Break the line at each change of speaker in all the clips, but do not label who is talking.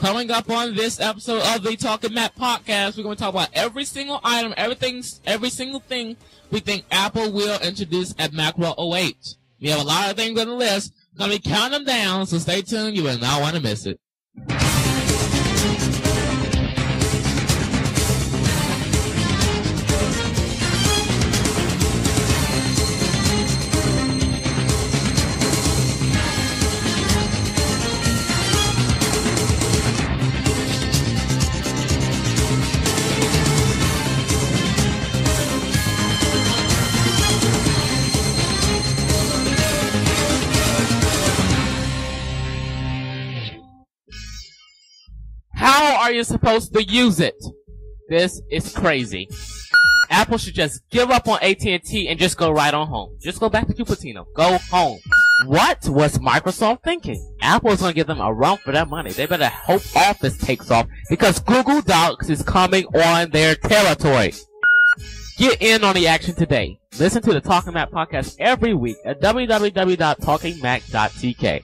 Coming up on this episode of the Talking Mac podcast, we're going to talk about every single item, every single thing we think Apple will introduce at Macworld 08. We have a lot of things on the list. Going to be counting them down, so stay tuned. You will not want to miss it. How are you supposed to use it? This is crazy. Apple should just give up on AT&T and just go right on home. Just go back to Cupertino. Go home. What was Microsoft thinking? Apple is going to give them a run for their money. They better hope Office takes off because Google Docs is coming on their territory. Get in on the action today. Listen to the Talking Mac podcast every week at www.talkingmac.tk.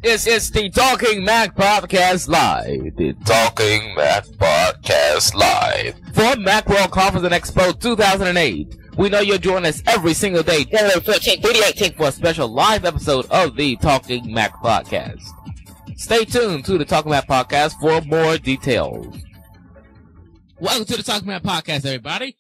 It's the Talking Mac Podcast Live. The Talking Mac Podcast Live. For Macworld Conference and Expo 2008. We know you'll join us every single day, January 13th through the 18th, for a special live episode of the Talking Mac Podcast. Stay tuned to the Talking Mac Podcast for more details. Welcome to the Talking Mac Podcast, everybody.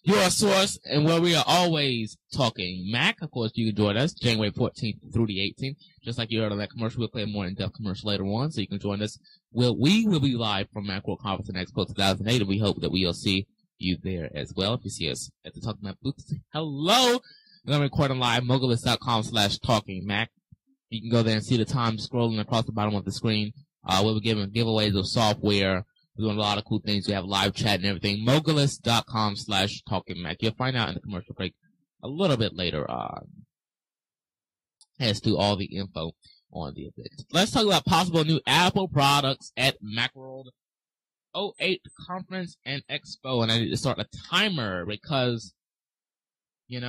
Your source and where we are always talking Mac. Of course, you can join us January 14th through the 18th. Just like you heard on that commercial, we'll play a more in-depth commercial later on, so you can join us. We will be live from Macworld Conference and Expo 2008, and we hope that we'll see you there as well. If you see us at the Talking Mac booth, say hello. We're going to record live, mogulus.com/talkingmac. You can go there and see the time scrolling across the bottom of the screen. We'll be giving giveaways of software. We're doing a lot of cool things. We have live chat and everything. Mogulus.com/talkingmac. You'll find out in the commercial break a little bit later on as to all the info on the event. Let's talk about possible new Apple products at Macworld 08 Conference and Expo. And I need to start a timer because, here's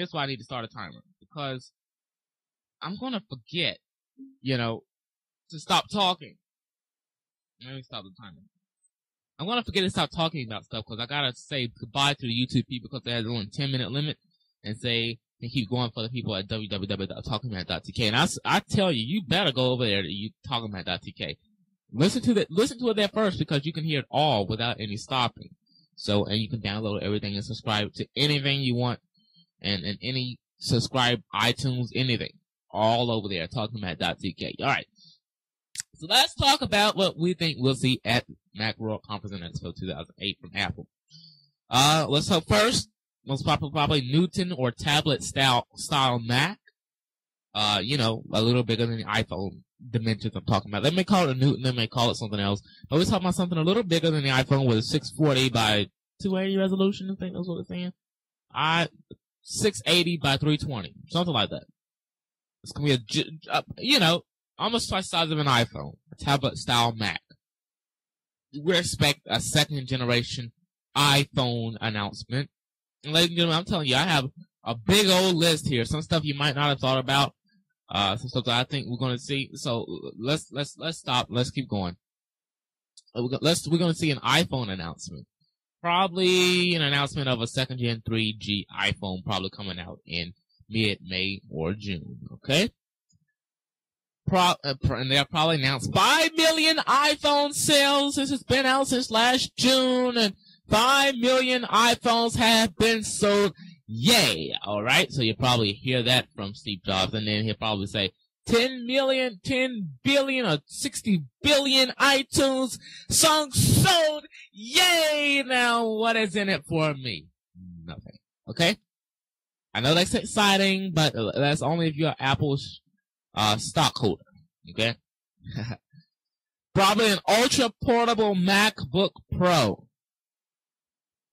why I need to start a timer. Because I'm going to forget, to stop talking. Let me stop the timer. I'm going to forget to stop talking about stuff because I got to say goodbye to the YouTube people because they have only 10-minute limit and say and keep going for the people at www.talkingmac.tk. And I tell you, you better go over there to talkingmac.tk. Listen to it there first because you can hear it all without any stopping. So, and you can download everything and subscribe to anything you want and any subscribe iTunes, anything. All over there, talkingmac.tk. All right. So let's talk about what we think we'll see at Macworld Conference and Expo 2008 from Apple. Let's hope first, most probably Newton or tablet style Mac. A little bigger than the iPhone dimensions I'm talking about. They may call it a Newton, they may call it something else. But we're talking about something a little bigger than the iPhone with a 640 by 280 resolution, I think that's what it's saying. 680 by 320, something like that. It's gonna be almost twice the size of an iPhone, a tablet-style Mac. We expect a second-generation iPhone announcement. And ladies and gentlemen, I'm telling you, I have a big old list here. Some stuff you might not have thought about. Some stuff that I think we're going to see. So let's stop. Let's keep going. We're going to see an iPhone announcement. Probably an announcement of a second-gen 3G iPhone probably coming out in mid-May or June. Okay? And they'll probably announce 5 million iPhone sales since it's been out since last June, and 5 million iPhones have been sold. Yay! Alright, so you'll probably hear that from Steve Jobs, and then he'll probably say 10 billion, or 60 billion iTunes songs sold. Yay! Now, what is in it for me? Nothing. Okay? I know that's exciting, but that's only if you're Apple's stockholder. Okay? Probably an ultra-portable MacBook Pro.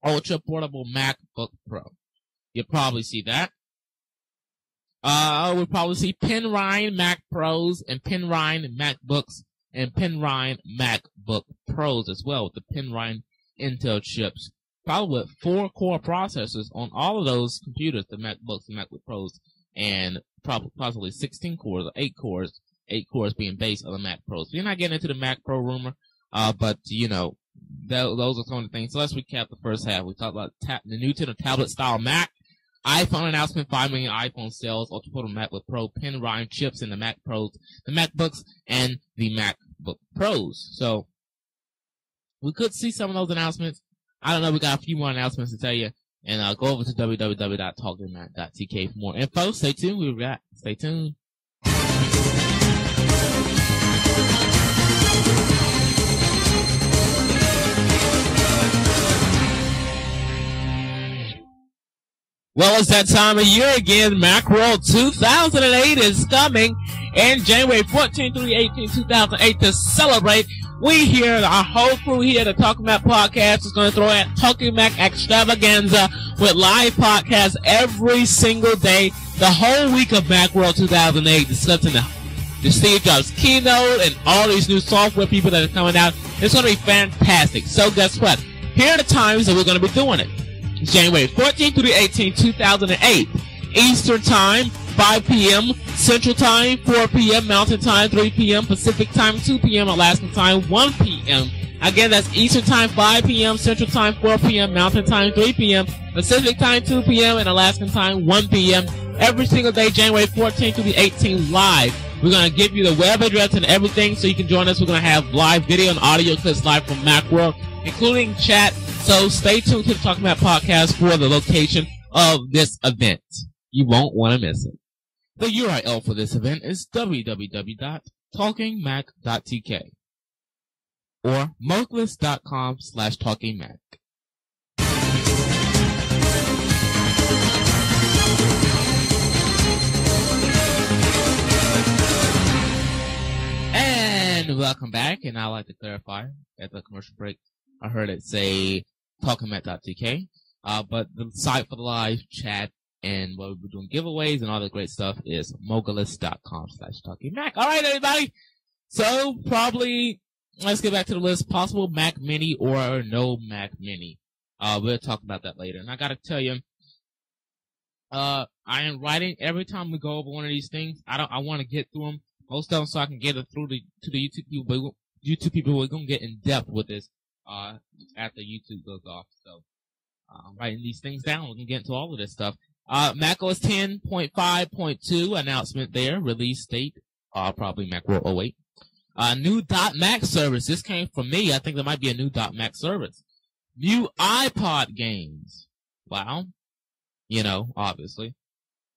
Ultra-portable MacBook Pro. You'll probably see that. We'll probably see Penrine Mac Pros and Penrine MacBooks and Penrine MacBook Pros as well with the Penrine Intel chips. Probably with 4 core processors on all of those computers, the MacBooks and MacBook Pros, and possibly 16 cores or 8 cores 8 cores being based on the Mac Pros. We're not getting into the Mac Pro rumor, but you know, those are some of the things. So let's recap the first half. We talked about the new to the tablet style Mac, iPhone announcement, 5 million iPhone sales, ultra portable MacBook Pro, pen rhyme chips in the Mac Pros, the MacBooks, and the MacBook Pros. So we could see some of those announcements. I don't know. We got a few more announcements to tell you. And go over to www.talkingmac.tk for more info. Stay tuned. We'll be back. Stay tuned. Well, it's that time of year again. Macworld 2008 is coming, and January 14th through the 18th, 2008 to celebrate. We here, our whole crew here, the Talking Mac podcast is going to throw at Talking Mac extravaganza with live podcasts every single day, the whole week of Macworld 2008, discussing the Steve Jobs keynote and all these new software people that are coming out. It's going to be fantastic. So guess what? Here are the times that we're going to be doing it. January 14th through the 18th, 2008. Eastern Time, 5 p.m. Central Time, 4 p.m. Mountain Time, 3 p.m. Pacific Time, 2 p.m. Alaskan Time, 1 p.m. Again, that's Eastern Time, 5 p.m. Central Time, 4 p.m. Mountain Time, 3 p.m. Pacific Time, 2 p.m. and Alaskan Time, 1 p.m. Every single day, January 14th through the 18th, live. We're going to give you the web address and everything so you can join us. We're going to have live video and audio clips live from Macworld, including chat. So stay tuned to the Talking Mac podcast for the location of this event. You won't want to miss it. The URL for this event is www.talkingmac.tk or mokeless.com/talkingmac. And welcome back. And I'd like to clarify at the commercial break, I heard it say talkingmac.tk, but the site for the live chat and what we're doing giveaways and all the great stuff is mokeless.com/talkingmac. All right, everybody. So probably let's get back to the list. Possible Mac Mini or no Mac Mini. We'll talk about that later. And I gotta tell you, I am writing every time we go over one of these things. I want to get through them, most of them, so I can get it through to the YouTube people. YouTube people, we're gonna get in depth with this after YouTube goes off. So I'm writing these things down. We're gonna get into all of this stuff. macOS 10.5.2 announcement there. Release date, probably Macworld 08. New .Mac service. This came from me. I think there might be a new .Mac service. New iPod games. Wow. You know, obviously.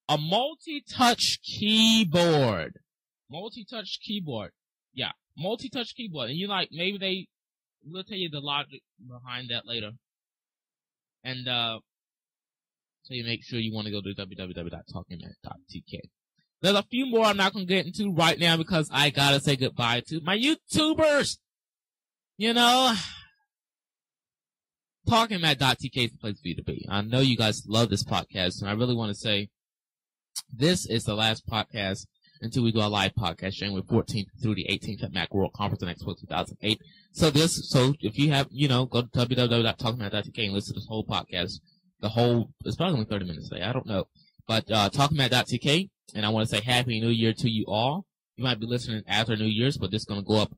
A multi-touch keyboard. Multi-touch keyboard. Yeah, multi-touch keyboard. And you like, maybe we'll tell you the logic behind that later. And, so you make sure you want to go to www.talkingmac.tk. There's a few more I'm not going to get into right now because I gotta say goodbye to my YouTubers. You know, talkingmac.tk is the place for you to be. I know you guys love this podcast, and I really want to say this is the last podcast until we do our live podcast January 14th through the 18th at Macworld Conference and Expo 2008. So if you have, go to www.talkingmac.tk and listen to this whole podcast. It's probably only 30 minutes today. I don't know. But, talkingmac.tk, and I want to say Happy New Year to you all. You might be listening after New Year's, but this is going to go up,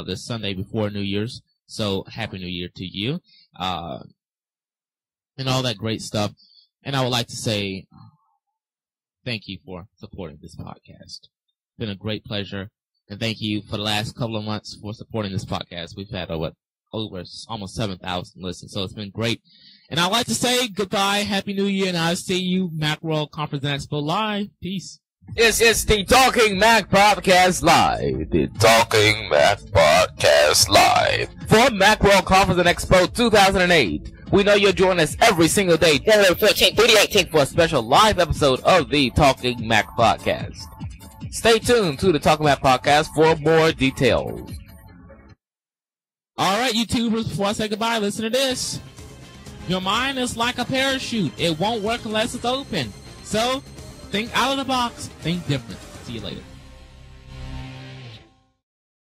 this Sunday before New Year's. So, Happy New Year to you. And all that great stuff. And I would like to say thank you for supporting this podcast. It's been a great pleasure. And thank you for the last couple of months for supporting this podcast. We've had over almost 7,000 listens. So it's been great. And I'd like to say goodbye, Happy New Year, and I'll see you Macworld Conference and Expo live. Peace.
It's the Talking Mac Podcast Live. The Talking Mac Podcast Live. For Macworld Conference and Expo 2008. We know you'll join us every single day, January 14th through the 18th, for a special live episode of the Talking Mac Podcast. Stay tuned to the Talking Mac Podcast for more details.
All right, YouTubers, before I say goodbye, listen to this. Your mind is like a parachute. It won't work unless it's open. So, think out of the box. Think different. See you later.